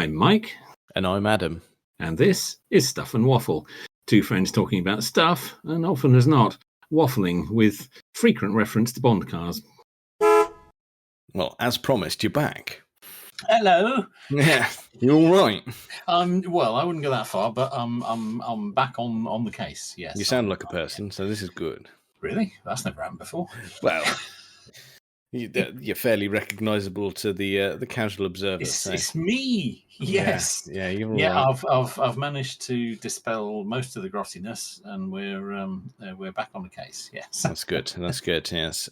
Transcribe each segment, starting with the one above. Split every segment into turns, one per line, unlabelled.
I'm Mike.
And I'm Adam.
And this is Stuff and Waffle. Two friends talking about stuff, and often as not, waffling with frequent reference to Bond cars.
Well, as promised, you're back.
Hello.
Yeah, you're all right.
Well, I wouldn't go that far, but I'm back on the case. Yes.
You sound like a person, so this is good.
Really? That's never happened before.
Well, you're fairly recognisable to the casual observer.
It's me. Yes.
Yeah, you're all right.
I've managed to dispel most of the grottiness, and we're back on the case. Yes.
That's good. Yes.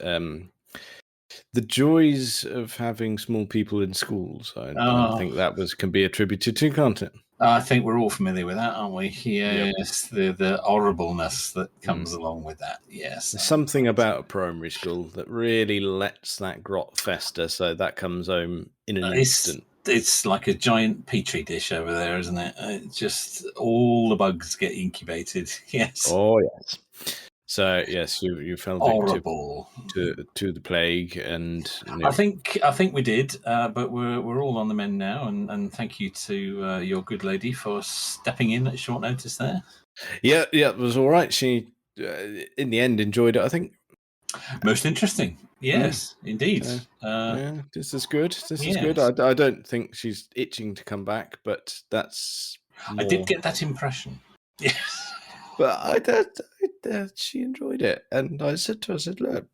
The joys of having small people in schools, I think that can be attributed to, can't it?
I think we're all familiar with that, aren't we? Yes, yep. The horribleness that comes along with that. Yes,
there's something about a primary school that really lets that grot fester, so that comes home in an instant.
It's like a giant petri dish over there, isn't it? It's just all the bugs get incubated. Yes.
Oh yes. So yes, you fell
horrible
to the plague, and
I think we did, but we're all on the mend now, and thank you to your good lady for stepping in at short notice there.
Yeah, it was all right. She in the end enjoyed it, I think.
Most interesting, yes, indeed.
This is good. This is good. I don't think she's itching to come back, but that's.
I did get that impression. Yes.
But she enjoyed it, and I said to her, "Look,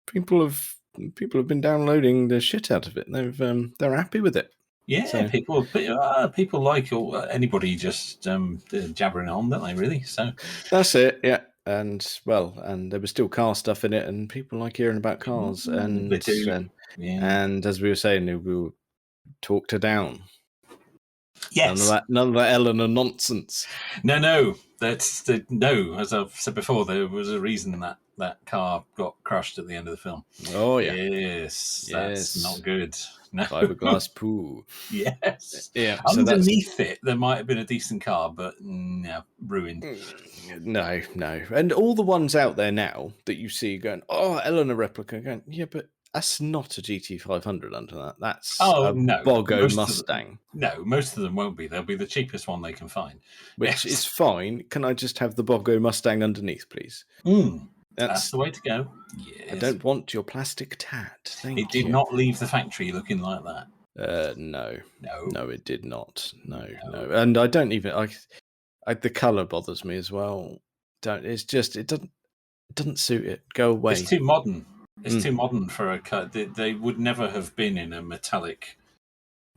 people have been downloading the shit out of it. They're happy with it."
Yeah, so. people like anybody just jabbering on, don't they? Really? So
that's it. Yeah, and there was still car stuff in it, and people like hearing about cars, and
they do.
And as we were saying, we talked her down.
Yes.
None of that Eleanor nonsense.
No. No. As I've said before, there was a reason that car got crushed at the end of the film.
Oh yeah.
Yes. That's not good. No.
Fiberglass poo.
Yes.
Yeah.
Underneath it, there might have been a decent car, but no, ruined.
No. And all the ones out there now that you see going, oh, Eleanor replica, going, yeah, but that's not a GT500 under that. That's a Boggo Mustang.
Most of them won't be. They'll be the cheapest one they can find.
Which is fine. Can I just have the Boggo Mustang underneath, please?
That's the way to go. Yes.
I don't want your plastic tat.
It did not leave the factory looking like that.
No, it did not. No. And I don't even. The colour bothers me as well. It doesn't suit it. Go away.
It's too modern. It's too modern for a cut. They would never have been in a metallic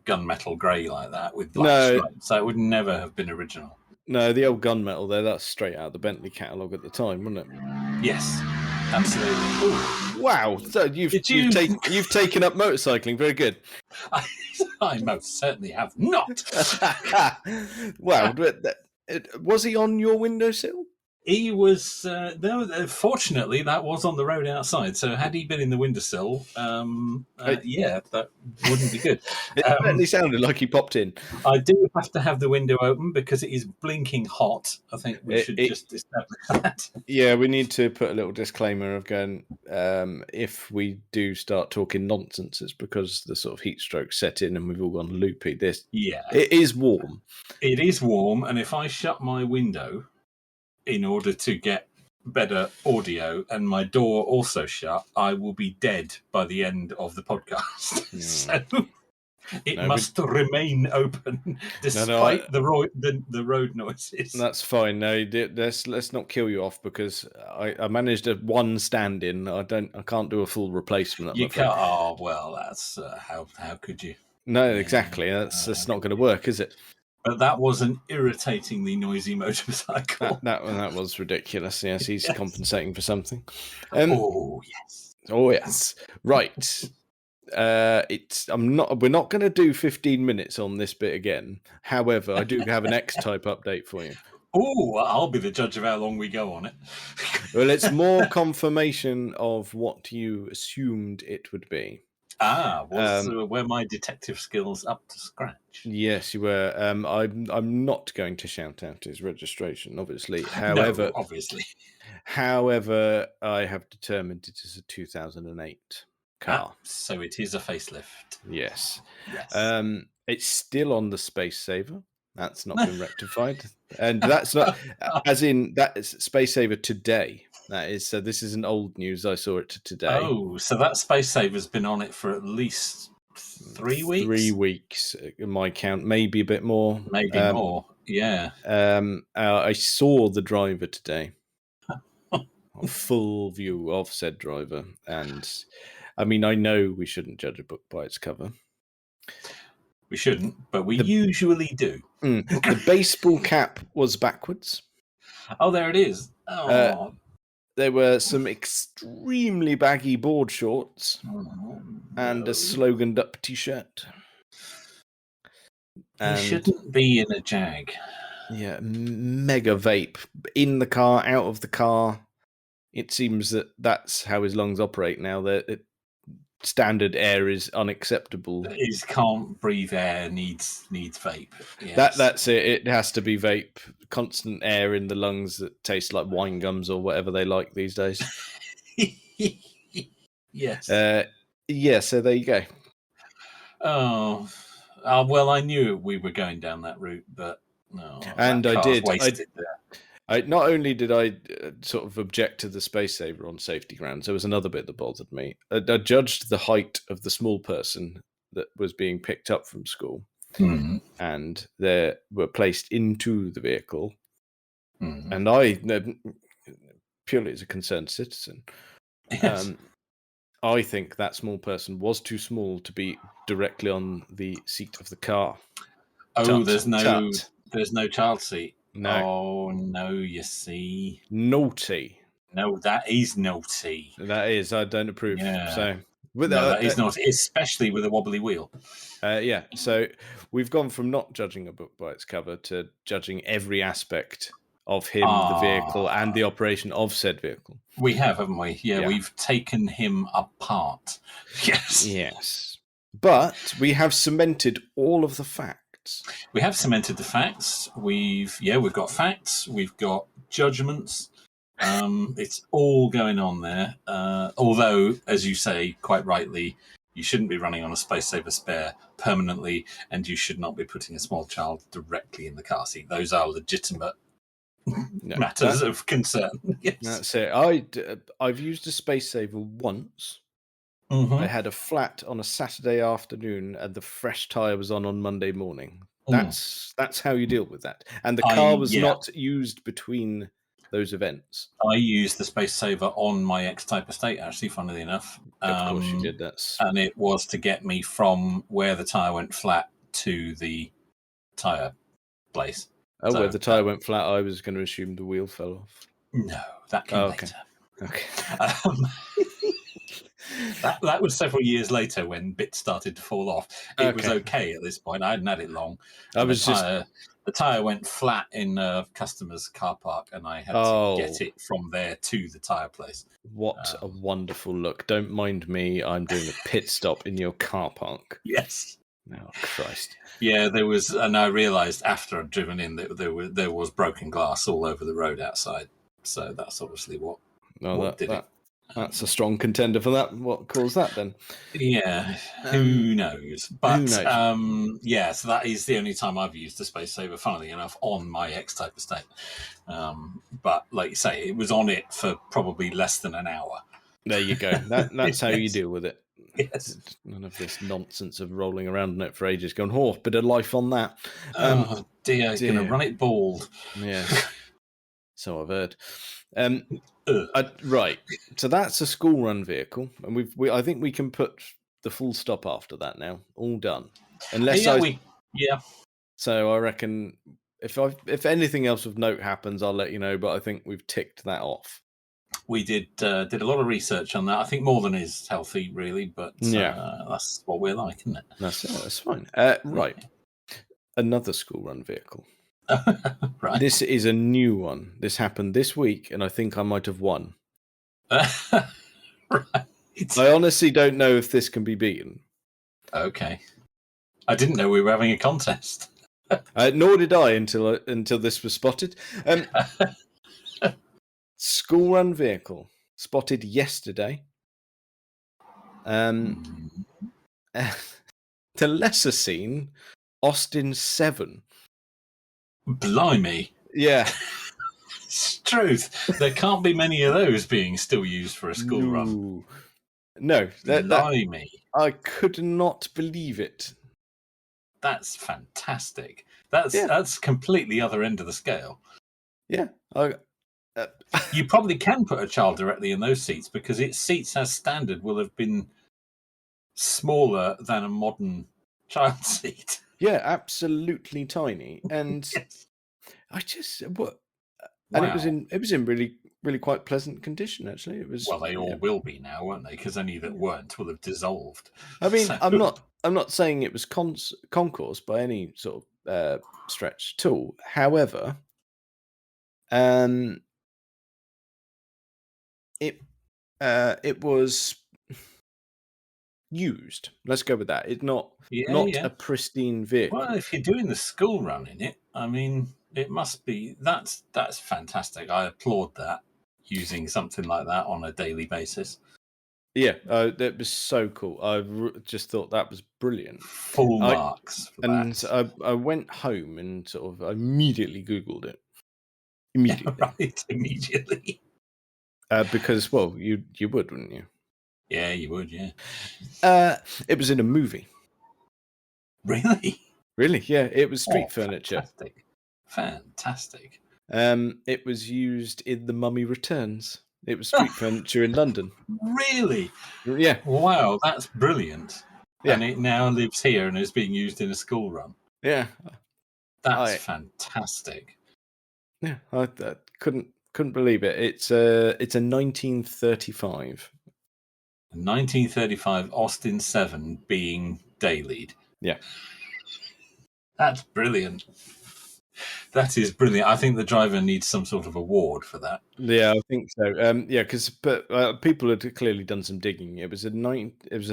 gunmetal grey like that with black stripes. So it would never have been original.
No, the old gunmetal there, that's straight out of the Bentley catalogue at the time, wasn't it?
Yes, absolutely. Ooh.
Wow, so you've taken up motorcycling. Very good.
I most certainly have not.
Wow, was he on your windowsill?
He was. Fortunately, that was on the road outside. So had he been in the windowsill, that wouldn't be good.
It certainly sounded like he popped in.
I do have to have the window open because it is blinking hot. I think we should just establish that.
Yeah, we need to put a little disclaimer of going. If we do start talking nonsense, it's because the sort of heat stroke set in and we've all gone loopy. It is warm.
It is warm, and if I shut my window in order to get better audio and my door also shut, I will be dead by the end of the podcast. So it must remain open despite the road noises.
That's fine. No, let's not kill you off because I managed one stand-in. I can't do a full replacement.
You can't. Oh well, that's how could you?
No, exactly. That's not going to work, is it?
But that was an irritatingly noisy motorcycle.
That was ridiculous. Yes, he's compensating for something.
Oh
yes. Right. We're not going to do 15 minutes on this bit again. However, I do have an X-Type update for you.
Oh, I'll be the judge of how long we go on it.
Well, it's more confirmation of what you assumed it would be.
Were my detective skills up to scratch?
Yes, you were. I'm not going to shout out his registration, obviously. However, However, I have determined it is a 2008 car.
So it is a facelift.
Yes. It's still on the Space Saver. That's not been rectified. And that's not, as in, that is Space Saver today. That is, so this isn't old news. I saw it today.
Oh, so that Space Saver's been on it for at least 3 weeks?
3 weeks, in my count. Maybe a bit more.
Maybe more, yeah.
I saw the driver today. A full view of said driver. And, I mean, I know we shouldn't judge a book by its cover.
We shouldn't, but we usually do.
The baseball cap was backwards.
Oh, there it is. Oh.
There were some extremely baggy board shorts and a sloganed up t-shirt.
You shouldn't be in a Jag.
Yeah, mega vape. In the car, out of the car. It seems that that's how his lungs operate now. That standard air is unacceptable.
His can't breathe air needs vape. Yes.
That's it. It has to be vape. Constant air in the lungs that taste like wine gums or whatever they like these days.
Yes.
Yeah. So there you go.
Oh, well, I knew we were going down that route, but no.
And I did.
Wasted there.
Not only did I sort of object to the Space Saver on safety grounds, there was another bit that bothered me. I judged the height of the small person that was being picked up from school, and they were placed into the vehicle. And I, purely as a concerned citizen,
yes.
I think that small person was too small to be directly on the seat of the car.
Oh, there's no child seat.
No.
Oh, no, you see.
Naughty.
No, that is naughty.
That is. I don't approve.
Yeah.
So,
that is naughty, especially with a wobbly wheel.
Yeah. So we've gone from not judging a book by its cover to judging every aspect of him, the vehicle, and the operation of said vehicle.
We have, haven't we? Yeah, we've taken him apart. Yes.
Yes. But we have cemented all of the facts.
We have cemented the facts. We've got facts. We've got judgments. It's all going on there. Although, as you say quite rightly, you shouldn't be running on a Space Saver Spare permanently, and you should not be putting a small child directly in the car seat. Those are legitimate matters of concern. Yes.
That's it. I've used a Space Saver once. I had a flat on a Saturday afternoon, and the fresh tyre was on Monday morning. That's how you deal with that. And the car was not used between those events.
I used the Space Saver on my X-Type estate, actually, funnily enough.
Of course you did.
And it was to get me from where the tyre went flat to the tyre place.
Oh, where the tyre went flat, I was going to assume the wheel fell off.
No, that came later.
Okay.
That was several years later when bits started to fall off. It was okay at this point. I hadn't had it long. The tyre went flat in a customer's car park, and I had to get it from there to the tyre place.
What a wonderful look. Don't mind me. I'm doing a pit stop in your car park.
Yes.
Oh, Christ.
Yeah, there was, and I realised after I'd driven in that there was broken glass all over the road outside. So that's obviously what did it.
That's a strong contender for that. What caused that then?
Yeah, who knows? But so that is the only time I've used the Space Saver, funnily enough, on my X-Type estate. But like you say, it was on it for probably less than an hour.
There you go. That's how you deal with it.
Yes.
None of this nonsense of rolling around in it for ages going, bit of life on that.
Dear. Going to run it bald.
Yeah. So I've heard. Right. So that's a school run vehicle. And I think we can put the full stop after that now. All done. So I reckon if anything else of note happens, I'll let you know. But I think we've ticked that off.
We did a lot of research on that. I think more than is healthy, really, but that's what we're like, isn't it?
That's it. That's fine. Right. Another school run vehicle.
Right.
This is a new one. This happened this week, and I think I might have won.
Right.
I honestly don't know if this can be beaten.
Okay. I didn't know we were having a contest.
Nor did I until this was spotted. School run vehicle spotted yesterday. The lesser seen Austin 7.
Blimey.
Yeah.
It's truth. There can't be many of those being still used for a school run.
No,
Blimey.
I could not believe it.
That's fantastic. That's completely other end of the scale.
Yeah.
You probably can put a child directly in those seats because its seats as standard will have been smaller than a modern child seat.
Yeah, absolutely tiny. And
Yes.
I just what and
Wow.
it was in really, really quite pleasant condition, actually. It was.
Well, they all will be now, won't they? Because any that weren't will have dissolved.
I mean,
So-
I'm not saying it was concourse by any sort of stretch at all. However, it was used. Let's go with that. It's not a pristine vehicle.
Well, if you're doing the school run in it, I mean, it must be that's fantastic. I applaud that, using something like that on a daily basis.
Yeah, that was so cool. I just thought that was brilliant.
Full marks for that.
I went home and sort of immediately Googled it. Immediately.
Right, immediately.
Because, well, you would, wouldn't you?
Yeah, you would, yeah.
It was in a movie.
Really?
Really? Yeah, it was street furniture.
Fantastic.
It was used in The Mummy Returns. It was street furniture in London.
Really?
Yeah.
Wow, that's brilliant.
Yeah.
And it now lives here and is being used in a school run.
Yeah.
That's fantastic.
Yeah, I couldn't believe it. It's a 1935.
1935 Austin 7 being dailied.
Yeah.
That's brilliant. That is brilliant. I think the driver needs some sort of award for that.
Yeah, I think so. Yeah, because people had clearly done some digging. It was a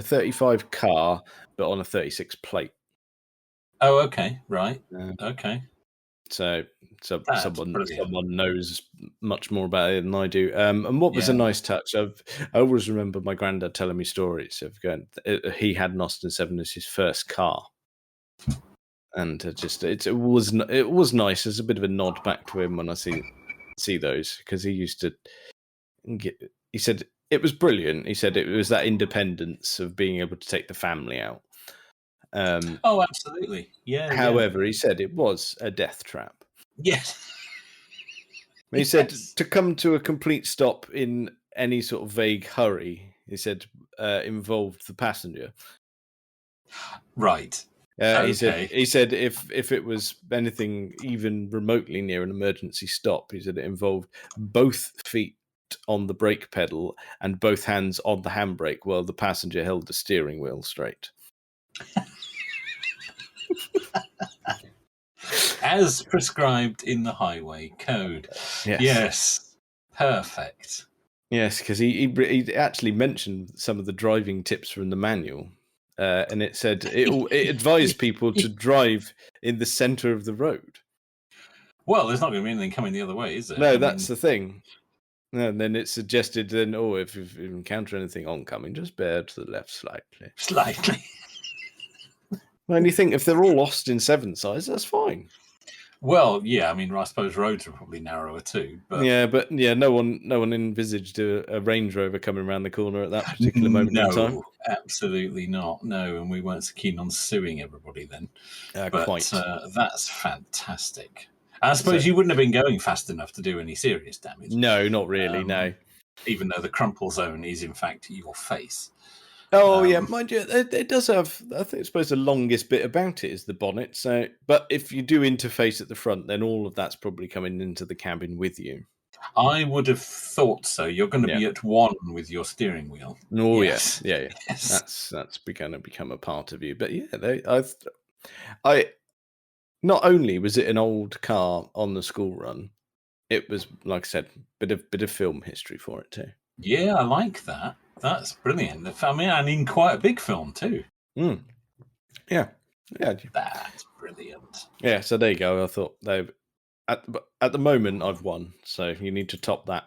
35 car, but on a 36 plate.
Oh, okay, right. Okay.
So someone knows much more about it than I do. And what was a nice touch? I always remember my granddad telling me stories of he had an Austin 7 as his first car. And it was nice. There's a bit of a nod back to him when I see those, because he used to he said it was brilliant. He said it was that independence of being able to take the family out.
Oh, absolutely. Yeah.
However, he said it was a death trap.
Yes.
He said to come to a complete stop in any sort of vague hurry, he said, involved the passenger.
Right.
Okay. He said if it was anything even remotely near an emergency stop, he said it involved both feet on the brake pedal and both hands on the handbrake while the passenger held the steering wheel straight.
As prescribed in the highway code. Yes. Perfect.
Yes, because he actually mentioned some of the driving tips from the manual. And it said it advised people to drive in the center of the road.
Well, there's not going to be anything coming the other way, is there?
No, that's the thing. And then it suggested if you encounter anything oncoming, just bear to the left slightly.
Slightly.
Well, you think if they're all Austin 7 size, that's fine.
Well, yeah, I mean, I suppose roads are probably narrower too. But
no one envisaged a Range Rover coming around the corner at that particular moment in time.
No, absolutely not. No, and we weren't so keen on suing everybody then.
Quite.
That's fantastic. I suppose you wouldn't have been going fast enough to do any serious damage.
No, not really, no.
Even though the crumple zone is, in fact, your face.
Oh, yeah, mind you, it does have, I suppose the longest bit about it is the bonnet. So, but if you do interface at the front, then all of that's probably coming into the cabin with you.
I would have thought so. You're going to be at one with your steering wheel.
Oh, yes. Yeah. Yes. That's going to become a part of you. But yeah, I not only was it an old car on the school run, it was, like I said, bit of film history for it too.
Yeah, I like that. That's brilliant. I mean, and in quite a big film too.
Yeah.
That's brilliant.
Yeah, so there you go. I thought at the moment I've won, so you need to top that.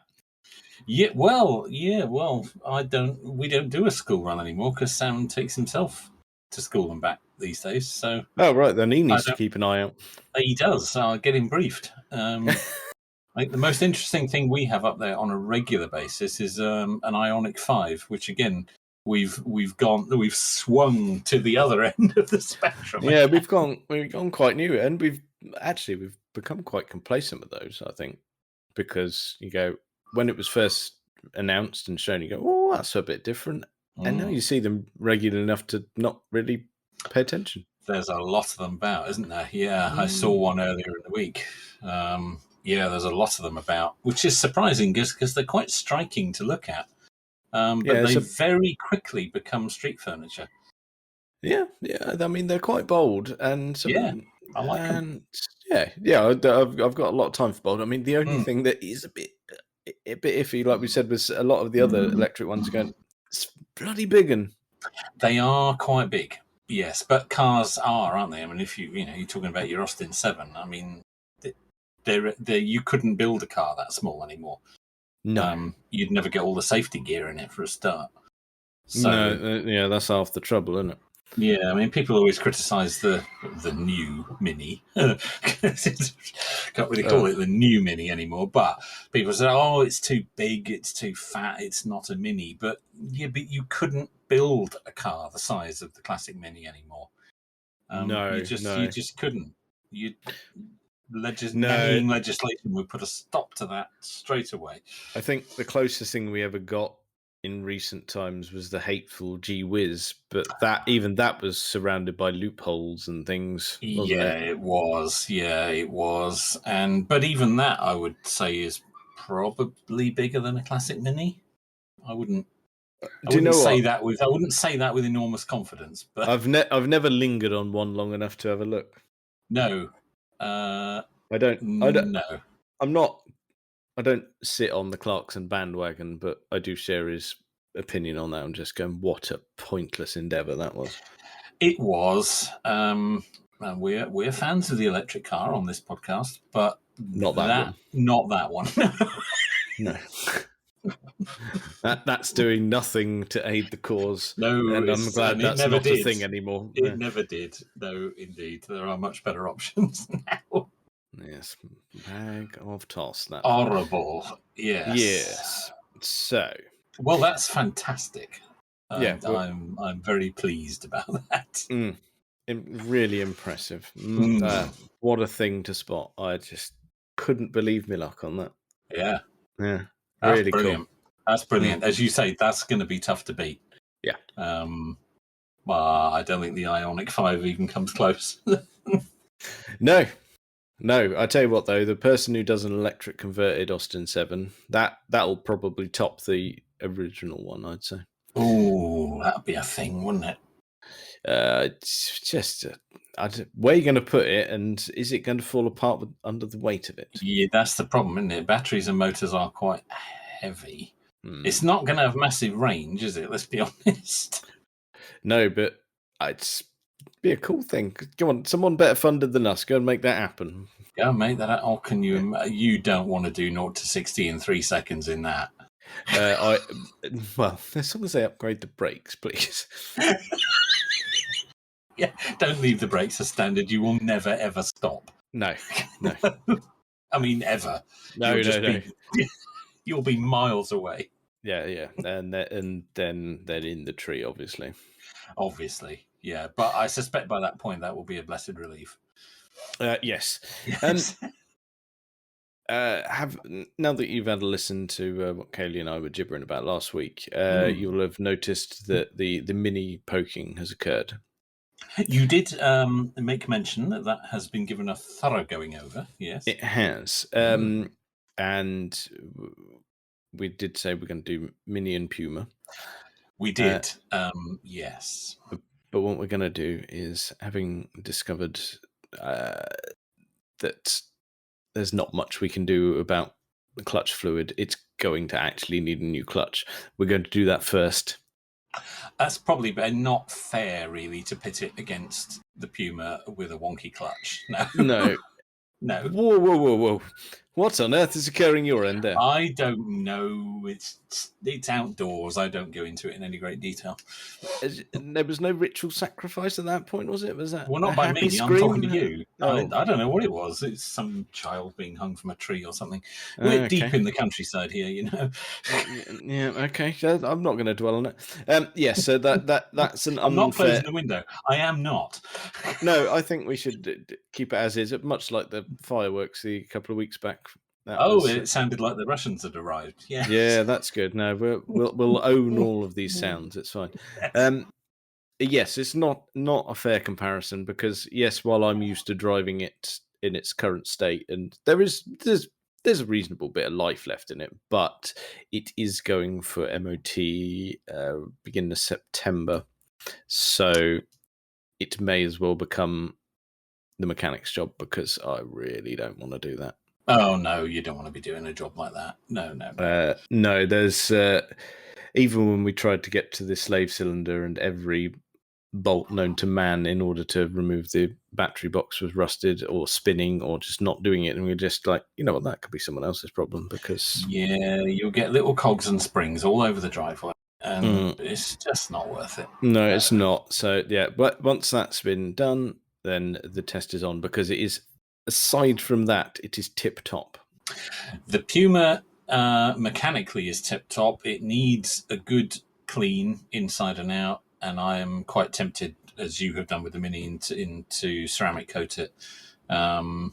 Yeah, well, we don't do a school run anymore because Sam takes himself to school and back these days. So
oh right, then he needs to keep an eye out.
he does. So I'll get him briefed. I think the most interesting thing we have up there on a regular basis is an Ioniq 5, which again we've swung to the other end of the spectrum.
Yeah, we've gone quite new, and we've become quite complacent with those, I think, because you go when it was first announced and shown, you go, oh, that's a bit different, and now you see them regular enough to not really pay attention.
There's a lot of them about, isn't there? Yeah, I saw one earlier in the week. Yeah, there's a lot of them about, which is surprising because they're quite striking to look at. But they very quickly become street furniture.
Yeah. I mean, they're quite bold, and
I like them.
Yeah. I've got a lot of time for bold. I mean, the only thing that is a bit iffy, like we said, was a lot of the other electric ones are going, it's bloody big, and
they are quite big. Yes, but cars aren't they? I mean, if you're talking about your Austin 7, I mean, you couldn't build a car that small anymore.
No,
you'd never get all the safety gear in it for a start. So,
no, that's half the trouble, isn't it?
Yeah, I mean, people always criticise the new Mini. Can't really call it the new Mini anymore. But people say, "Oh, it's too big, it's too fat, it's not a Mini." But you couldn't build a car the size of the classic Mini anymore. You just couldn't. Legislation would put a stop to that straight away.
I think the closest thing we ever got in recent times was the hateful Gee Whiz, but that was surrounded by loopholes and things, wasn't it?
It was. Yeah, it was. But even that, I would say, is probably bigger than a classic Mini. I wouldn't say that with enormous confidence. But
I've never lingered on one long enough to have a look.
No,
I don't.
No,
I'm not. I don't sit on the Clarkson bandwagon, but I do share his opinion on that. I'm just going, what a pointless endeavour that was.
It was. We're fans of the electric car on this podcast, but
not that one.
Not that one.
No. That's doing nothing to aid the cause.
No,
and I'm glad that's not a thing anymore.
It never did. No, indeed, there are much better options now.
Yes, bag of toss. That
horrible.
Yes. So,
well, that's fantastic. I'm very pleased about that.
Really impressive. What a thing to spot! I just couldn't believe my luck on that.
Yeah.
That's really
brilliant.
Cool.
That's brilliant. As you say, that's going to be tough to beat.
Yeah.
I don't think the Ioniq 5 even comes close.
No, I tell you what though, the person who does an electric converted Austin 7, that'll probably top the original one, I'd say.
Oh, that'd be a thing, wouldn't it?
It's just where are you going to put it, and is it going to fall apart under the weight of it?
Yeah, that's the problem, isn't it? Batteries and motors are quite heavy. It's not going to have massive range, is it? Let's be honest.
No, but it's be a cool thing. Come on, someone better funded than us. Go and make that happen.
Go and make that happen. Or can you? You don't want to do 0 to 60 in 3 seconds in that.
Well, as long as they upgrade the brakes, please.
Yeah, don't leave the brakes as standard. You will never ever stop.
No.
I mean, ever.
No.
You'll be miles away.
Yeah, and then they're in the tree, obviously.
Obviously, yeah. But I suspect by that point that will be a blessed relief.
Yes. Now that you've had a listen to what Kaylee and I were gibbering about last week, you'll have noticed that the mini poking has occurred.
You did make mention that has been given a thorough going over. Yes,
it has. And we did say we're going to do Mini and Puma.
We did, yes.
But what we're going to do is, having discovered that there's not much we can do about the clutch fluid, it's going to actually need a new clutch. We're going to do that first.
That's probably not fair, really, to pit it against the Puma with a wonky clutch. No.
No. Whoa. What on earth is occurring your end there?
I don't know. It's outdoors. I don't go into it in any great detail.
There was no ritual sacrifice at that point, was it? Was that
Well,
a
not by
happy
me. I'm talking to
scream?
you.
Oh,
I don't know what it was. It's some child being hung from a tree or something. We're
okay.
deep in the countryside here, you know.
Yeah, okay. I'm not going to dwell on it. Yes, so that's an
I'm not
unfair.
closing the window. I am not.
No, I think we should keep it as is. Much like the fireworks a couple of weeks back. That was.
It sounded like the Russians had arrived. Yeah.
Yeah, that's good. No, we'll own all of these sounds. It's fine. Yes, it's not a fair comparison because yes, while I'm used to driving it in its current state, and there's a reasonable bit of life left in it, but it is going for MOT beginning of September, so it may as well become the mechanic's job because I really don't want to do that.
Oh no, you don't want to be doing a job like that. No.
No, there's even when we tried to get to the slave cylinder and every bolt known to man in order to remove the battery box was rusted or spinning or just not doing it, and we were just like, you know what, that could be someone else's problem because
you'll get little cogs and springs all over the driveway, and it's just not worth it.
No, it's not. So yeah, but once that's been done, then the test is on because it is. Aside from that, it is tip top.
The Puma mechanically is tip top. It needs a good clean inside and out, and I am quite tempted, as you have done with the Mini, into ceramic coat it. And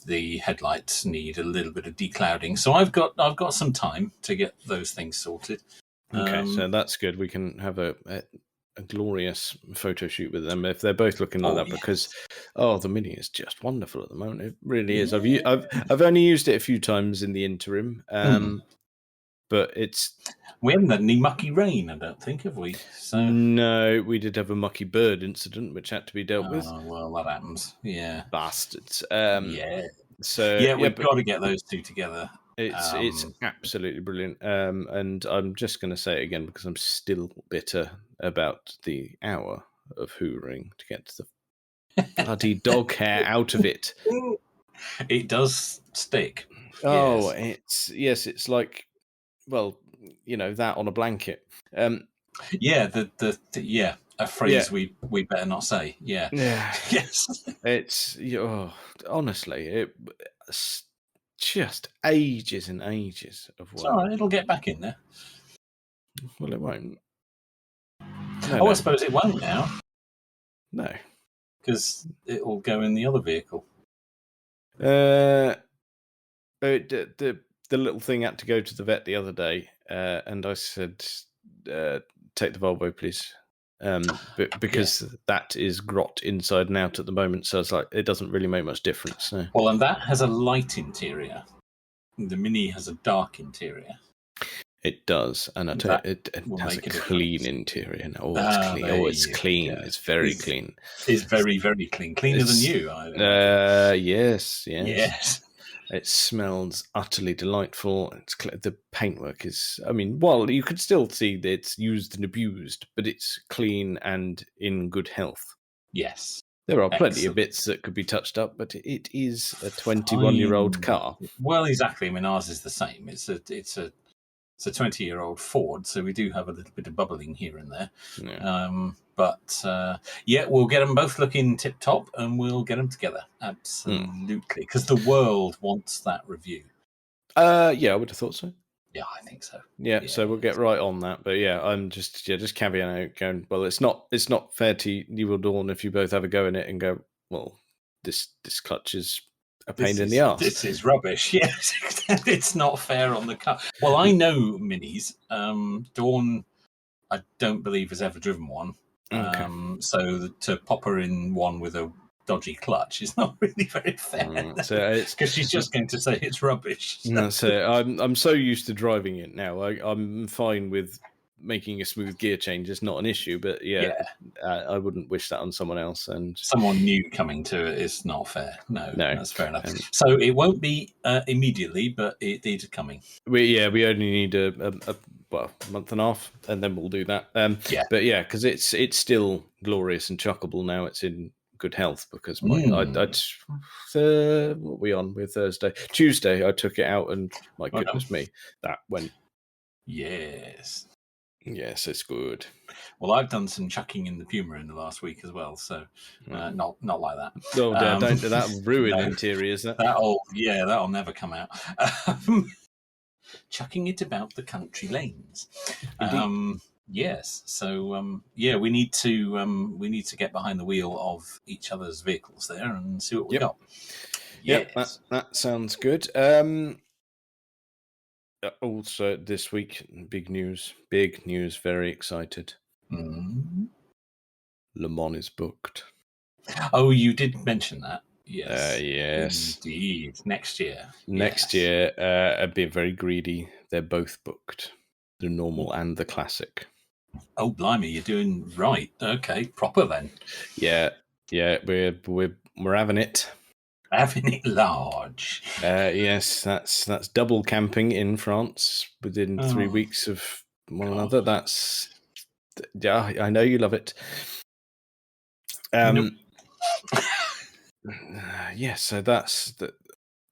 the headlights need a little bit of declouding. So I've got some time to get those things sorted.
Okay, so that's good. We can have a glorious photo shoot with them if they're both looking like that because the Mini is just wonderful at the moment. It really is. I've only used it a few times in the interim, but
we haven't had any mucky rain, I don't think, have we? So
no, we did have a mucky bird incident which had to be dealt with.
Well, that happens. Yeah,
bastards.
So we've got to get those two together.
It's absolutely brilliant. And I'm just going to say it again because I'm still bitter about the hour of hoovering to get the bloody dog hair out of it.
It does stick.
Oh, it's like, well, you know, that on a blanket.
A phrase we better not say. Yeah. Yes.
It's honestly, it's just ages and ages of work.
It's all right, it'll get back in there.
Well, it won't.
I suppose it won't now.
No.
Because it'll go in the other vehicle.
The little thing had to go to the vet the other day, and I said, take the Volvo, please. Because that is grot inside and out at the moment, so it's like it doesn't really make much difference. So.
Well, and that has a light interior. The Mini has a dark interior.
It does, and I tell you, it has a clean interior. Now. It's clean. It's clean. It's very clean.
It's very, very clean. Cleaner than you.
Yes. It smells utterly delightful. The paintwork is, well, you could still see that it's used and abused, but it's clean and in good health.
Yes.
There are plenty of bits that could be touched up, but it is a 21-year-old car.
Well, exactly. Ours is the same. It's a 20-year-old Ford, so we do have a little bit of bubbling here and there.
Yeah.
We'll get them both looking tip-top, and we'll get them together. Absolutely. Because the world wants that review.
I would have thought so.
Yeah, I think so.
Yeah, so we'll get right on that. But yeah, I'm just caveat out going, well, it's not fair to you or Dawn if you both have a go in it and go, well, this clutch is a pain in the arse.
This is rubbish. Yes, it's not fair on the car. Well, I know Minis. Dawn, I don't believe has ever driven one.
Okay.
So to pop her in one with a dodgy clutch is not really very fair. Because she's just going to say it's rubbish. So.
That's it. I'm so used to driving it now. I'm fine with making a smooth gear change. It's not an issue, but I wouldn't wish that on someone else. And
someone new coming to it is not fair. No, that's fair enough. So it won't be immediately, but it is coming.
We only need a month and a half, and then we'll do that. But yeah, because it's still glorious and chuckable now. It's in good health because what are we on? We're Thursday. Tuesday, I took it out, and my goodness me, that went.
Yes.
Yes, it's good.
Well, I've done some chucking in the Puma in the last week as well, so not like that.
Oh, don't do that. Ruin interiors.
That'll never come out. Chucking it about the country lanes. Yes. So we need to get behind the wheel of each other's vehicles there and see what we got.
Yes. Yep, that sounds good. Also, this week, big news. Very excited. Le Mans is booked.
Oh, you did mention that. Yes.
Yes.
Indeed. Next year.
Next year, I'd be very greedy. They're both booked. The normal and the classic.
Oh, blimey, you're doing right. Okay, proper then.
Yeah, we're having it.
Having it large.
Yes, that's double camping in France within 3 weeks of one another. That's I know you love it.
Nope.
So that's the.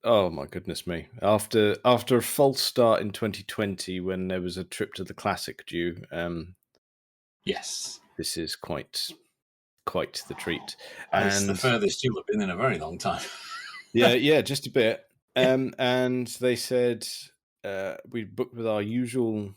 Oh my goodness me! After a false start in 2020, when there was a trip to the classic due,
yes,
this is quite the treat.
It's the furthest you'll have been in a very long time.
yeah, just a bit. And they said we booked with our usual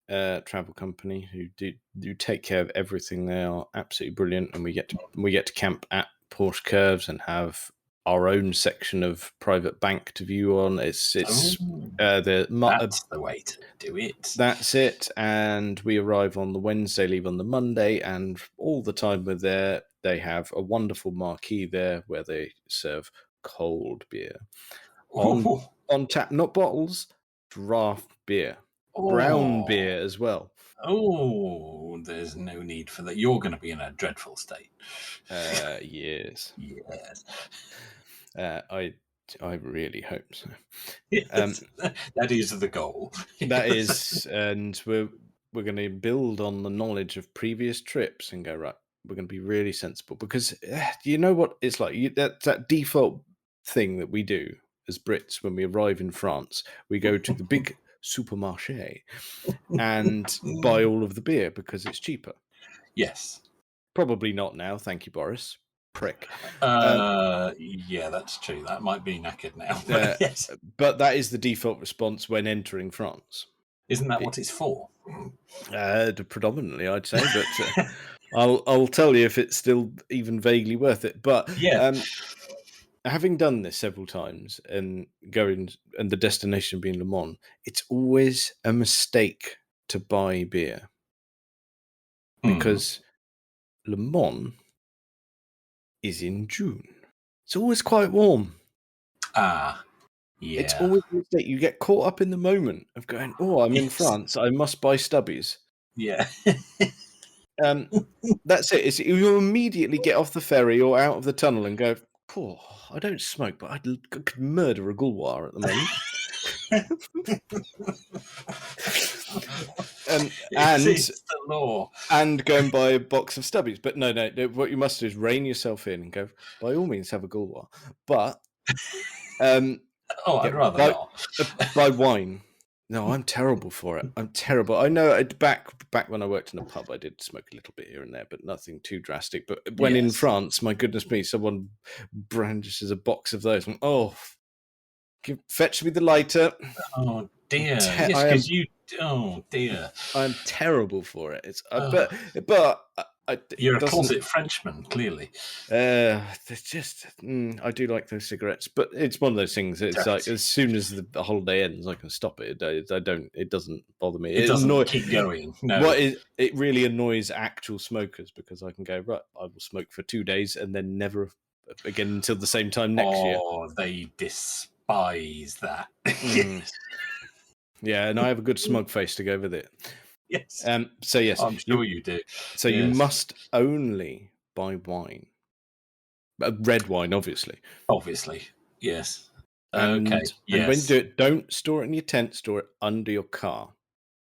travel company who do take care of everything. They are absolutely brilliant, and we get to camp at Porsche Curves and have our own section of private bank to view on. That's the
way to do it.
That's it. And we arrive on the Wednesday, leave on the Monday, and all the time we're there, they have a wonderful marquee there where they serve cold beer on tap, not bottles, draft beer, brown beer as well.
Oh, there's no need for that. You're going to be in a dreadful state.
Yes. I really hope so.
Yes, that is the goal.
That is, and we're going to build on the knowledge of previous trips and go, right, we're going to be really sensible, because you know what it's like. That default thing that we do as Brits when we arrive in France, we go to the big supermarché and buy all of the beer because it's cheaper.
Yes.
Probably not now. Thank you, Boris. Prick.
Yeah, that's true. That might be knackered now. But yes.
But that is the default response when entering France.
Isn't that what it's for?
Predominantly, I'd say, but I'll tell you if it's still even vaguely worth it. But having done this several times and the destination being Le Mans, it's always a mistake to buy beer because Le Mans is in June. It's always quite warm.
Yeah.
It's always a mistake. You get caught up in the moment of going, I'm in France, I must buy stubbies.
Yeah.
That's it. You immediately get off the ferry or out of the tunnel and go, I don't smoke, but I could murder a gulwar at the moment.
It's the law.
And go and buy a box of stubbies. But no, what you must do is rein yourself in and go, by all means, have a gulwar. But
I'd rather not.
Buy wine. No, I'm terrible for it. I'm terrible. I know back when I worked in a pub, I did smoke a little bit here and there, but nothing too drastic. But when in France, my goodness me, someone brandishes a box of those. And, fetch me the lighter.
Oh dear! Yes, oh dear!
I'm terrible for it. It's but
you're a closet Frenchman, clearly.
It's just I do like those cigarettes, but it's one of those things. It's like as soon as the holiday ends, I can stop it. I don't. It doesn't bother me.
It doesn't keep going. No.
It really annoys actual smokers because I can go right. I will smoke for 2 days and then never again until the same time next year.
Oh, they despise that.
Yeah, and I have a good smug face to go with it.
Yes.
So yes,
I'm sure you do.
So you must only buy wine, red wine, obviously.
Obviously, yes.
And when you do it, don't store it in your tent. Store it under your car.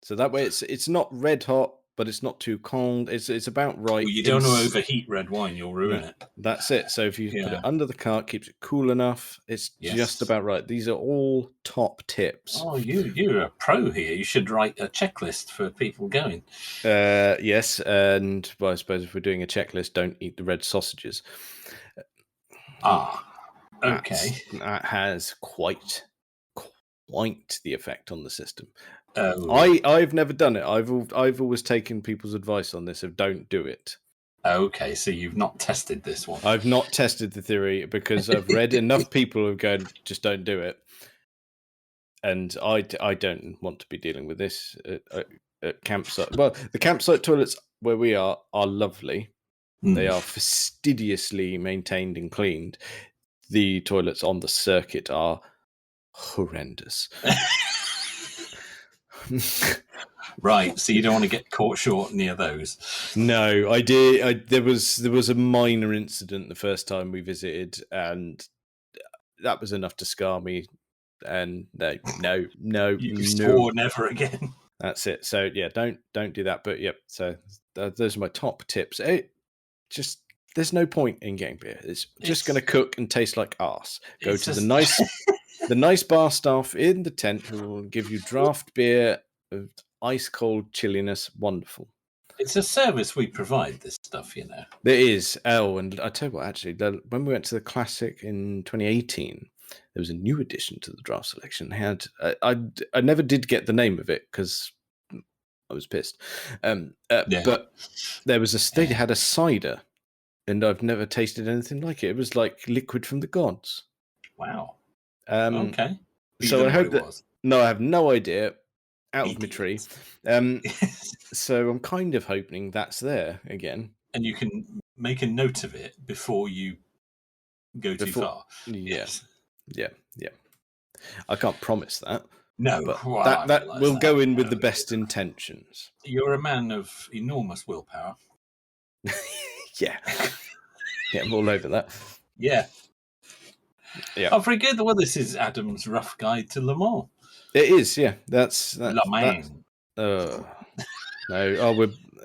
So that way, it's not red hot but it's not too cold. It's about right.
Well, you don't want to overheat red wine; you'll ruin it.
That's it. So if you put it under the car, it keeps it cool enough. It's just about right. These are all top tips.
Oh, you're a pro here. You should write a checklist for people going.
Yes, and well, I suppose if we're doing a checklist, don't eat the red sausages.
Okay.
That has quite the effect on the system.
Oh.
I've never done it. I've always taken people's advice on this of don't do it.
Okay, so you've not tested this one.
I've not tested the theory because I've read enough people who've gone, just don't do it. And I don't want to be dealing with this at campsite. Well, the campsite toilets where we are lovely. They are fastidiously maintained and cleaned. The toilets on the circuit are horrendous.
Right, so you don't want to get caught short near those.
No, I did. There was a minor incident the first time we visited, and that was enough to scar me. And no,
you swore never again.
That's it. So yeah, don't do that. But yep. So those are my top tips. Just there's no point in getting beer. It's just going to cook and taste like arse. Go to the nice bar staff in the tent who will give you draft beer of ice cold chilliness. Wonderful.
It's a service we provide, this stuff, you know.
There is. Oh, and I tell you what, actually, when we went to the Classic in 2018, there was a new addition to the draft selection. I never did get the name of it because I was pissed. But there was they had a cider, and I've never tasted anything like it. It was like liquid from the gods.
Wow.
Okay. So I hope that. No, I have no idea. Out of my tree. So I'm kind of hoping that's there again.
And you can make a note of it before you go too far.
Yes. Yeah. I can't promise that.
No,
but that will go in with the best intentions.
You're a man of enormous willpower.
Yeah. I'm all over that.
Yeah.
Yeah.
Oh, very good. Well, this is Adam's rough guide to Le Mans.
It is, yeah. That's
Le Mans.
No.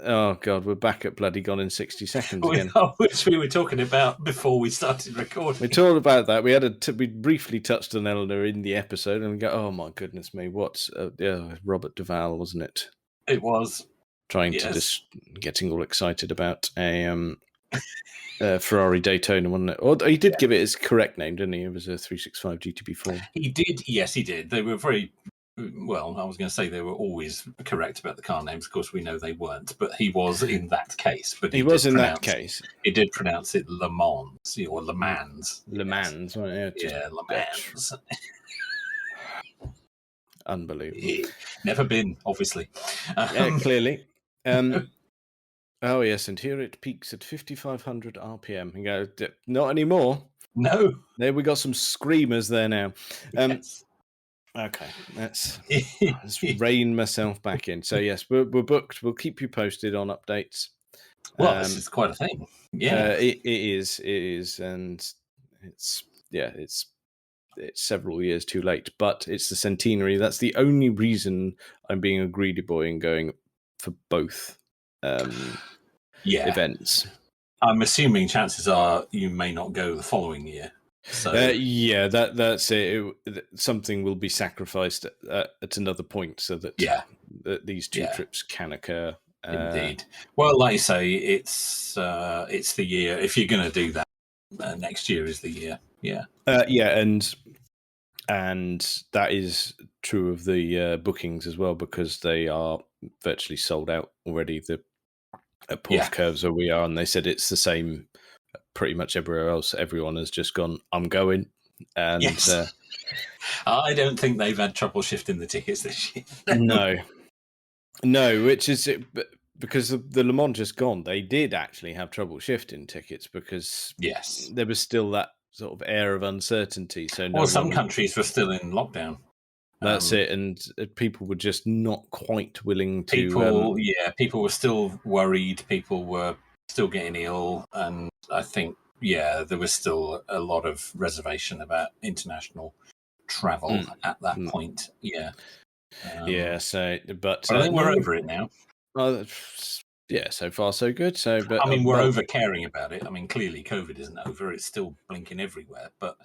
Oh God, we're back at bloody Gone in 60 Seconds again.
Which we were talking about before we started recording.
We talked about that. We briefly touched on Eleanor in the episode, and we go, "Oh my goodness me, what's Robert Duvall, wasn't it?
It was
trying to just getting all excited about a Ferrari Daytona, wasn't it? Or he did give it his correct name, didn't he? It was a 365 GTB4.
He did. Yes, he did. They were very. Well, I was going to say they were always correct about the car names. Of course, we know they weren't, but he was in that case. But he was in that case. He did pronounce it Le Mans or Le Mans.
Le Mans, right?
Yeah, Le Mans.
Unbelievable.
Never been, obviously.
Clearly. Oh yes, and here it peaks at 5,500 RPM. You go, not anymore.
No.
There we got some screamers there now.
Yes.
Okay, let's rein myself back in. So yes, we're booked. We'll keep you posted on updates.
Well, this is quite a thing. Yeah,
it is, and it's several years too late. But it's the centenary. That's the only reason I'm being a greedy boy and going for both events. I'm
assuming chances are you may not go the following year. So
that's it. Something will be sacrificed at another point so that that these two trips can occur.
Indeed. Well, like you say, it's the year. If you're going to do that, next year is the year. Yeah.
And that is true of the bookings as well, because they are virtually sold out already. At Port Curves where we are, and they said it's the same pretty much everywhere else. Everyone has just gone, I'm going. And
I don't think they've had trouble shifting the tickets this year.
No, which is it, because the Le Mans just gone. They did actually have trouble shifting tickets because there was still that sort of air of uncertainty. So
some countries were still in lockdown.
That's it, and people were just not quite willing to.
People were still worried. People were still getting ill, and I think there was still a lot of reservation about international travel at that point.
So, but
I think we're over it now.
Yeah, so far so good. So, but
I mean, we're over caring about it. I mean, clearly COVID isn't over; it's still blinking everywhere. But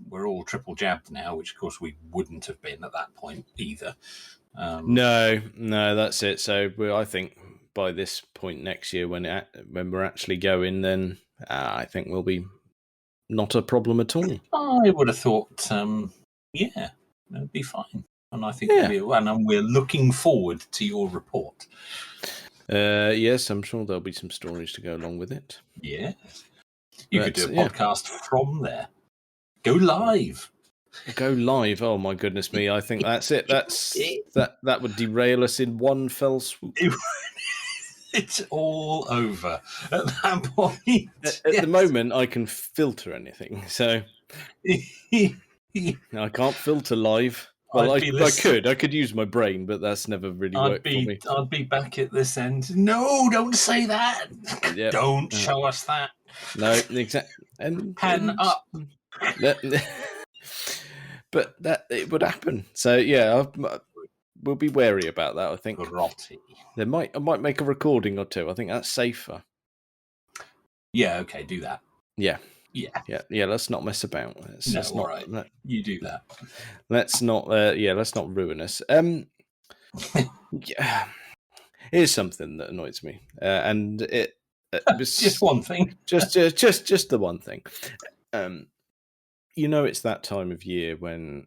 we're all triple jabbed now, which of course we wouldn't have been at that point either.
No, that's it. So I think by this point next year, when we're actually going, then I think we'll be not a problem at all.
I would have thought, yeah, it'd be fine. And I think we're looking forward to your report.
Yes, I'm sure there'll be some stories to go along with it.
Yeah, you could do a podcast from there. Go live.
Go live. Oh my goodness me! I think that's it. That would derail us in one fell swoop.
It's all over at that point.
At the moment, I can filter anything, so I can't filter live. Well, I could use my brain, but that's never really worked for me.
I'd be back at this end. No, don't say that. Yep. Don't show us that.
No, exactly. And
up.
But that it would happen. So yeah, we'll be wary about that. I think.
Grotty.
I might make a recording or two. I think that's safer.
Yeah. Okay. Do that.
Yeah.
Yeah.
Let's not mess about.
All right. You do that.
Let's not. Let's not ruin us. Yeah. Here's something that annoys me, and it was
just one thing.
just the one thing. It's that time of year when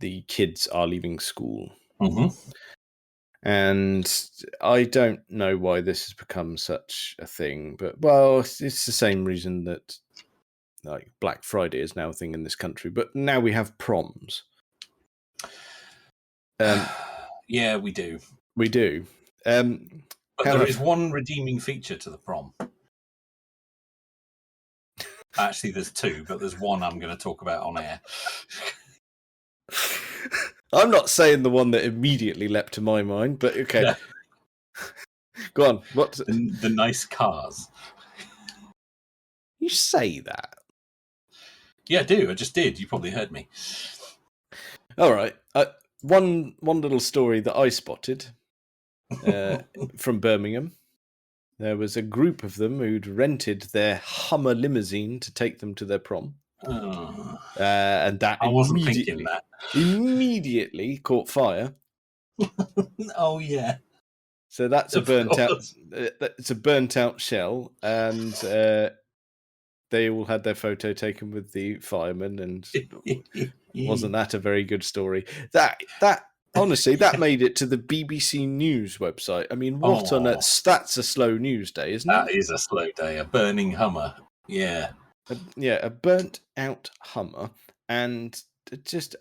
the kids are leaving school.
Mm-hmm.
And I don't know why this has become such a thing, but it's the same reason that like Black Friday is now a thing in this country. But now we have proms.
Yeah, we do.
We do.
But there is one redeeming feature to the prom. Actually, there's two, but there's one I'm going to talk about on air.
I'm not saying the one that immediately leapt to my mind, but okay. Yeah. Go on. What's
the nice cars?
You say that?
Yeah, I do. I just did. You probably heard me.
All right. One little story that I spotted from Birmingham. There was a group of them who'd rented their Hummer limousine to take them to their prom. And that
I wasn't thinking that.
Immediately caught fire.
Oh yeah.
So that's a burnt out. It's a burnt out shell, and they all had their photo taken with the firemen. And wasn't that a very good story? That honestly, that made it to the BBC News website. I mean, what on earth? That's a slow news day, isn't it?
That is a slow day. A burning Hummer. Yeah.
A burnt out Hummer, and it's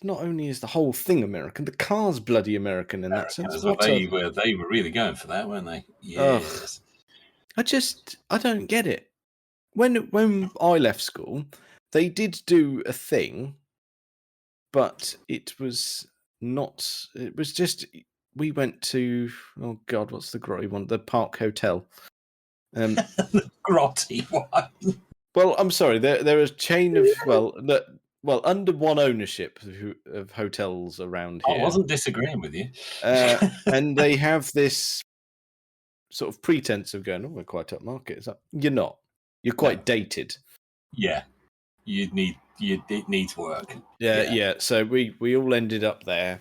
not only is the whole thing American, the car's bloody American in that sense.
They were really going for that, weren't they? Yes.
I don't get it. When I left school, they did do a thing, but it was not. It was just we went to what's the grotty one? The Park Hotel.
The grotty one.
Well, I'm sorry. There is a chain of under one ownership of hotels around here.
I wasn't disagreeing with you.
And they have this sort of pretense of going, we're quite upmarket. It's like, you're not. You're quite dated.
Yeah. It needs work.
Yeah. So we all ended up there.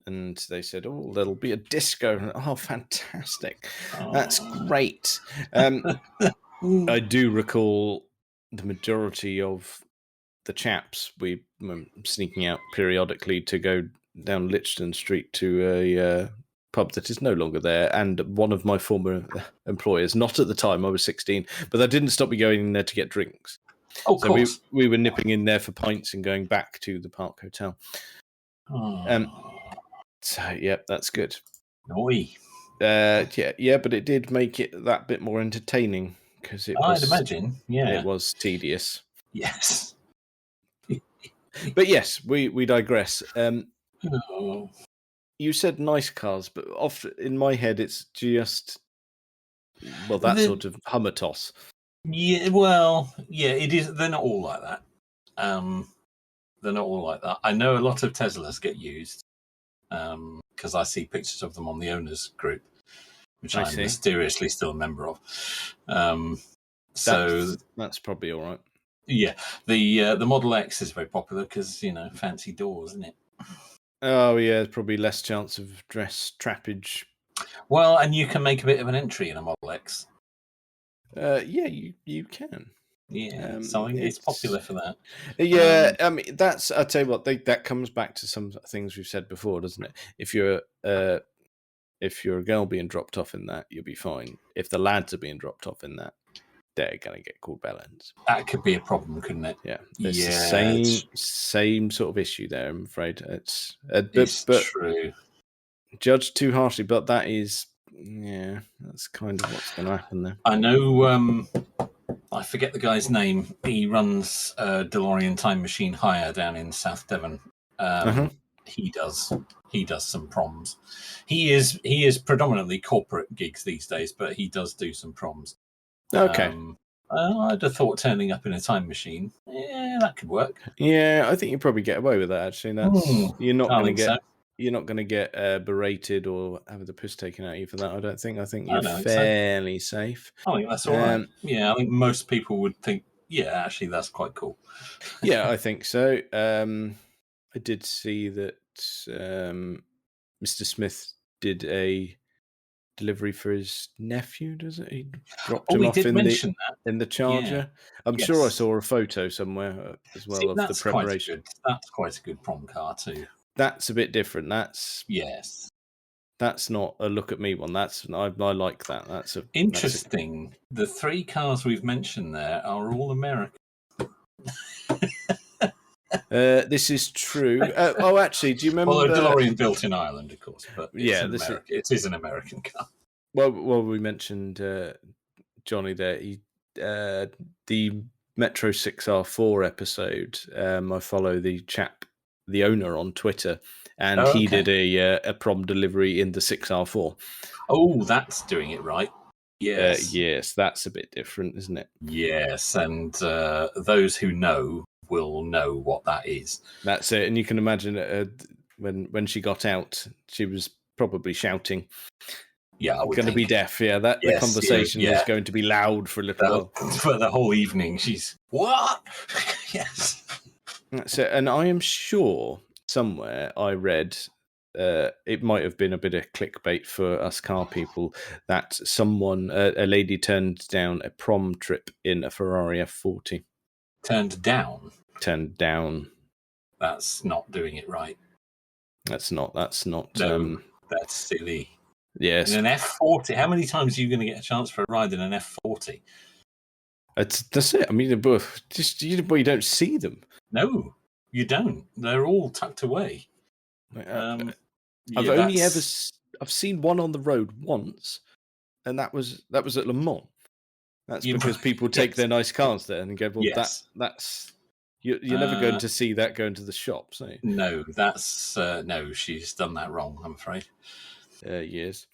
And they said, there'll be a disco. Oh, fantastic. That's great. I do recall the majority of the chaps, we were sneaking out periodically to go down Lichton Street to a pub that is no longer there. And one of my former employers, not at the time, I was 16, but that didn't stop me going in there to get drinks.
Oh, so
we were nipping in there for pints and going back to the Park Hotel. So, yeah, that's good.
Oi.
Yeah, but it did make it that bit more entertaining because
I'd imagine, yeah.
It was tedious.
Yes.
But yes, we digress. You said nice cars, but often in my head it's just sort of Hummer toss.
Yeah, well, yeah, it is. They're not all like that. They're not all like that. I know a lot of Teslas get used. because I see pictures of them on the owners group, which
I
I'm
see.
mysteriously still a member of.
That's probably all right.
Yeah, the Model X is very popular because fancy doors, isn't it?
Oh yeah, there's probably less chance of dress trappage.
Well, and you can make a bit of an entry in a Model X.
Yeah, you can.
Yeah, so it's popular for that.
Yeah, I mean I tell you what, that comes back to some things we've said before, doesn't it? If you're a girl being dropped off in that, you'll be fine. If the lads are being dropped off in that, they're gonna get called bellends.
That could be a problem, couldn't it?
Yeah, it's the same sort of issue there. I'm afraid it's
true.
Judged too harshly, but that's kind of what's going to happen there.
I know. I forget the guy's name. He runs DeLorean Time Machine Hire down in South Devon. He does some proms. He is predominantly corporate gigs these days, but he does do some proms.
Okay.
I'd have thought turning up in a time machine, that could work.
Yeah, I think you probably get away with that. Actually, you're not going to get berated or have the piss taken out of you for that. I don't think. I think you're fairly safe.
I think that's all right. Yeah, I think most people would think, yeah, actually, that's quite cool.
Yeah, I think so. I did see that Mr. Smith did a delivery for his nephew, does it? He dropped him off in the Charger. Yeah. I'm sure I saw a photo somewhere as well of the preparation.
That's quite a good prom car too.
That's a bit different. That's not a look at me one. I like that. That's
interesting. The three cars we've mentioned there are all American.
This is true. Actually, do you remember?
Well, a DeLorean built in Ireland, of course, but it is an American car.
Well, we mentioned Johnny there. The Metro 6R4 episode. I follow the owner on Twitter, and he did a prom delivery in the 6R4.
Oh, that's doing it right. Yes,
yes, that's a bit different, isn't it?
Yes, and those who know will know what that is.
That's it, and you can imagine when she got out, she was probably shouting.
Yeah,
going to be deaf. Yeah, the conversation was going to be loud for a little while.
For the whole evening, she's what? Yes.
That's it, and I am sure somewhere I read. It might have been a bit of clickbait for us car people that a lady turned down a prom trip in a Ferrari F40.
Turned down.
That's
not doing it right.
That's not.
No, that's silly.
Yes.
In an F40, how many times are you going to get a chance for a ride in an F40?
That's it. I mean, you don't see them.
No, you don't. They're all tucked away.
I've seen one on the road once, and that was at Le Mans. That's because people take their nice cars there and go, well, that's you're never going to see that going to the shops, are you?
No, no. She's done that wrong, I'm afraid.
Yes.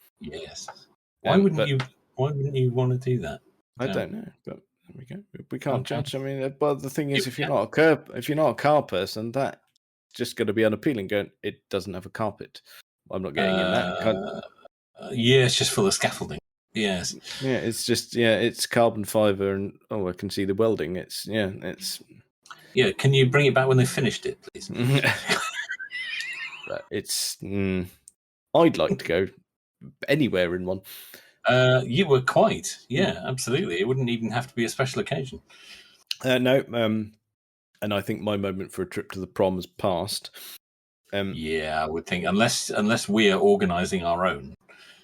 Why wouldn't you want to do that?
I don't know, but there we go. We can't judge. I mean, but the thing is, if you're not a car person, that's just going to be unappealing. Going, it doesn't have a carpet. I'm not getting in that.
It's just full of scaffolding. Yes.
Yeah, it's just it's carbon fiber, and I can see the welding. It's.
Yeah, can you bring it back when they finished it, please?
But it's. I'd like to go anywhere in one.
You were quite, absolutely. It wouldn't even have to be a special occasion.
No, and I think my moment for a trip to the prom has passed.
I would think unless we are organising our own.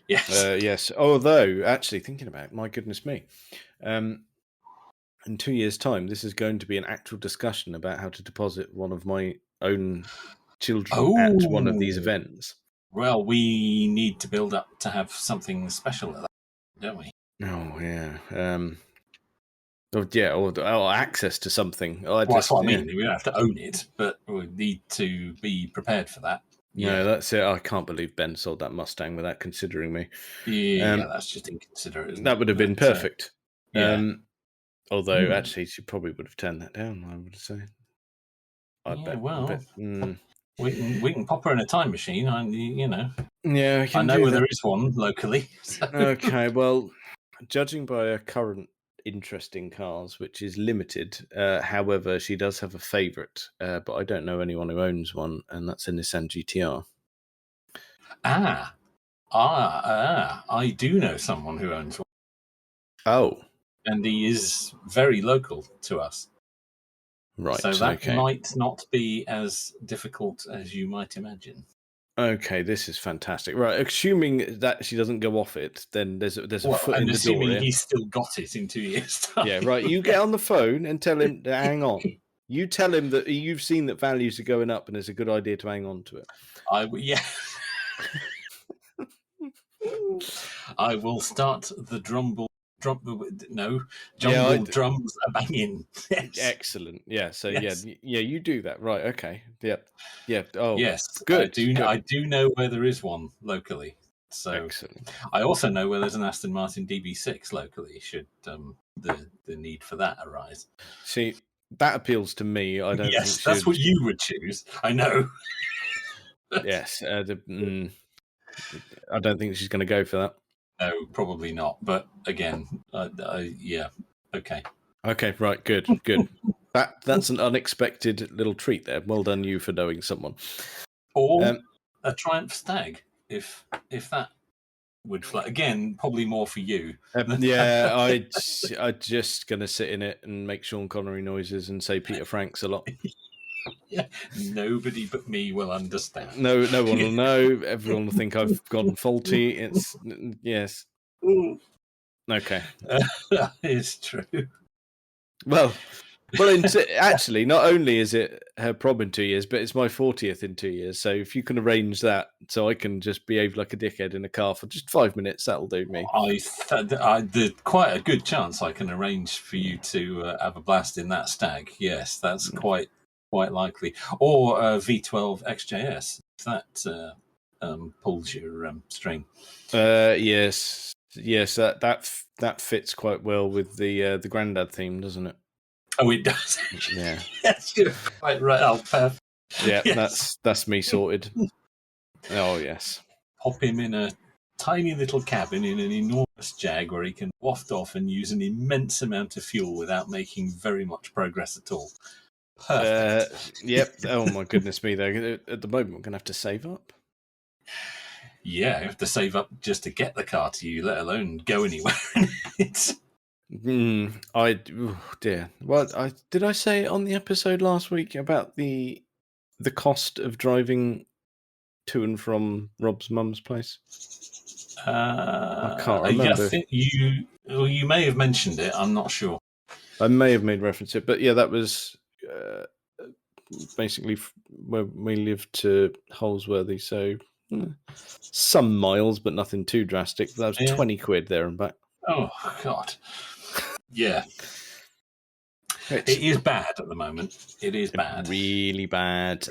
Yes.
Yes. Although, actually, thinking about it, my goodness me, in 2 years' time, this is going to be an actual discussion about how to deposit one of my own children at one of these events.
Well, we need to build up to have something special at that, don't we?
Oh, yeah. Or access to something.
That's what I mean. We don't have to own it, but we need to be prepared for that.
Yeah, that's it. I can't believe Ben sold that Mustang without considering me.
Yeah, that's just inconsiderate.
That would have been perfect. Although, actually, she probably would have turned that down, I would say. I bet.
We can pop her in a time machine.
Yeah,
I know where there is one locally. So.
Okay, well, judging by her current interest in cars, which is limited, however, she does have a favourite, but I don't know anyone who owns one, and that's a Nissan GTR.
I do know someone who owns one.
Oh.
And he is very local to us.
Right,
so that
okay.
might not be as difficult as you might imagine.
Okay, this is fantastic. Right, assuming that she doesn't go off it, then there's a foot in the door.
Assuming he's still got it in 2 years' time.
Yeah, right. You get on the phone and tell him to hang on. You tell him that you've seen that values are going up and it's a good idea to hang on to it.
Yeah. I will start the drumble drums are banging. Yes.
Excellent. Yeah. So
yes.
yeah, you do that. Right. Okay. Yep. Yeah. Oh,
yes.
Good.
I do know where there is one locally. So
excellent.
I also know where there's an Aston Martin DB6 locally. Should the need for that arise?
See, that appeals to me. I don't.
Yes, that's what you would choose. I know.
Yes. I don't think she's going to go for that.
No, probably not. But again, yeah, okay.
Okay, right, good. That's an unexpected little treat there. Well done, you, for knowing someone.
Or a Triumph Stag, if that would fly. Again, probably more for you.
Yeah, I'm just going to sit in it and make Sean Connery noises and say Peter Franks a lot.
Yeah, nobody but me will understand.
No one will know. Everyone will think I've gone faulty. Yes. Okay.
That is true.
Well, actually, not only is it her prom in 2 years, but it's my 40th in 2 years. So if you can arrange that, so I can just behave like a dickhead in a car for just 5 minutes, that'll do me.
There's quite a good chance I can arrange for you to have a blast in that Stag. Yes, that's quite likely. Or V12 XJS, if that pulls your string.
Yes, that fits quite well with the Grandad theme, doesn't it?
Oh, it does.
Yeah.
Yes, you're quite right. Oh, perfect.
Yeah,
yes.
that's me sorted. Oh yes.
Pop him in a tiny little cabin in an enormous Jag where he can waft off and use an immense amount of fuel without making very much progress at all. Perfect.
Yep. Oh my goodness me! Though at the moment, I'm going to have to save up.
Yeah, I have to save up just to get the car to you, let alone go anywhere.
Dear. Well, did I say on the episode last week about the cost of driving to and from Rob's mum's place? I can't remember.
I think you may have mentioned it. I'm not sure.
I may have made reference to it, but yeah, that was basically where we lived to Holsworthy, so some miles, but nothing too drastic. That was 20 quid there and back.
Oh, God. Yeah. It is bad at the moment. It is bad.
Really bad.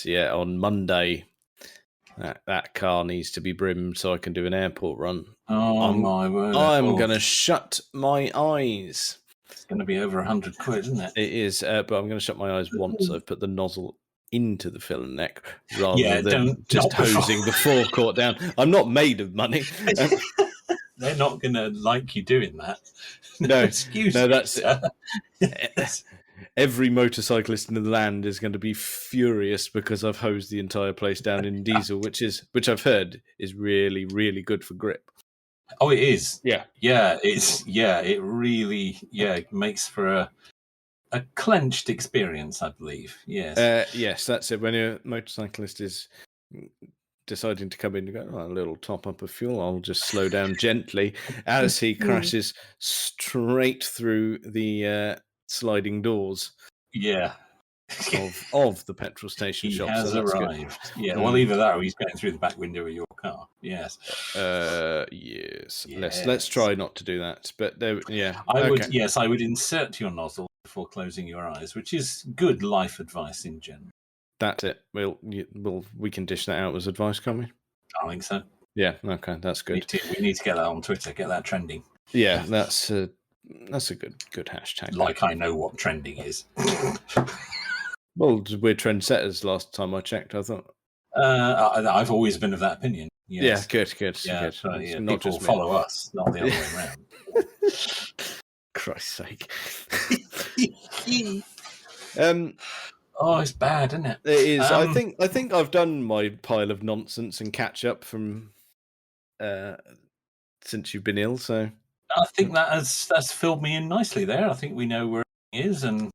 Yeah, on Monday, that car needs to be brimmed so I can do an airport run.
Oh, my word.
I'm going to shut my eyes.
It's going to be over 100 quid, isn't it?
It is, but I'm going to shut my eyes once I've put the nozzle into the fill and neck rather than just hosing the forecourt down. I'm not made of money.
They're not going to like you doing that.
No,
excuse me.
That's it. Every motorcyclist in the land is going to be furious because I've hosed the entire place down in diesel, which I've heard is really, really good for grip.
Oh, it is.
Yeah.
It really makes for a clenched experience, I believe. Yes.
Yes, that's it. When a motorcyclist is deciding to come in and go, a little top up of fuel, I'll just slow down gently as he crashes straight through the sliding doors.
Yeah.
of the petrol station shop.
He has arrived. Good. Yeah, well, either that or he's going through the back window of your car. Yes.
Yes. Let's try not to do that. But
I would insert your nozzle before closing your eyes, which is good life advice in general.
That's it. We can dish that out as advice, can't we?
I think so.
Yeah. Okay, that's good.
We need to get that on Twitter. Get that trending.
Yeah, that's a good hashtag.
Like I know what trending is.
Well, we're trendsetters. Last time I checked, I thought.
I've always been of that opinion.
Yeah,
Yes.
good.
Yeah,
It's not
people
just me.
follow us, not the other way around.
Christ's sake.
Oh, it's bad, isn't it?
It is. I think I've done my pile of nonsense and catch up from since you've been ill. So
I think that's filled me in nicely there. I think we know where it is, and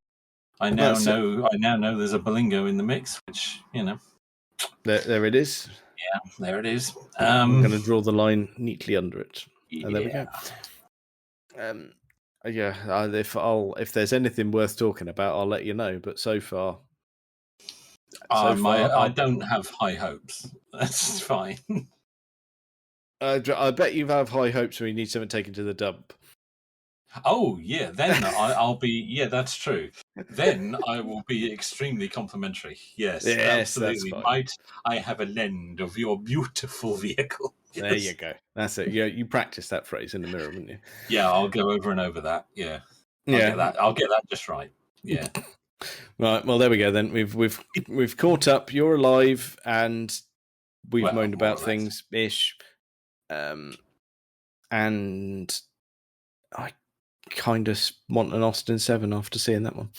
I now know there's a Bolingo in the mix, which
there it is.
Yeah, there it is.
I'm going to draw the line neatly under it, and there we go. If there's anything worth talking about, I'll let you know. But so far,
I don't have high hopes. That's fine.
I bet you have high hopes when you need something taken to the dump.
Oh yeah, then I'll be. Yeah, that's true. Then I will be extremely complimentary. Yes, absolutely. Might I have a lend of your beautiful vehicle? Yes.
There you go. That's it. Yeah, you practice that phrase in the mirror, wouldn't you?
Yeah, I'll go over and over that. Yeah, I'll get that just right. Yeah.
Right. Well, there we go. Then we've caught up. You're alive, and we've moaned about things ish. And I kind of want an Austin 7 after seeing that one.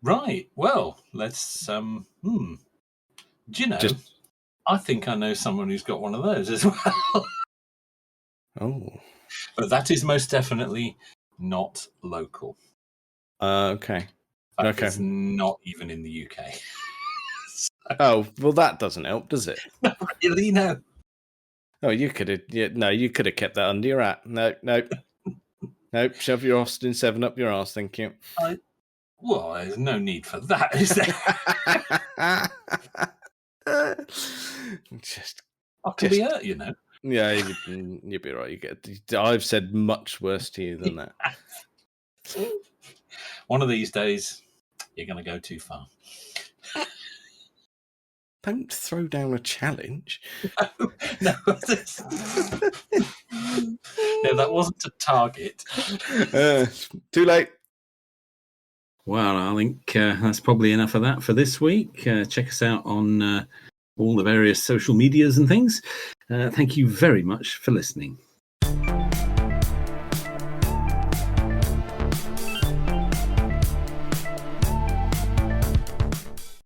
Right. Well, let's. Do you know? I think I know someone who's got one of those as well.
Oh.
But that is most definitely not local.
Okay.
It's not even in the UK.
Oh, well, that doesn't help, does it?
Not really, no.
Oh, you could have. You could have kept that under your hat. Nope. Shove your Austin 7 up your arse. Thank you.
Well, there's no need for that, is there? I could be hurt,
Yeah, you'd be right. I've said much worse to you than that.
One of these days, you're going to go too far.
Don't throw down a challenge.
No, that wasn't a target.
Too late.
Well, I think that's probably enough of that for this week. Check us out on all the various social medias and things. Thank you very much for listening.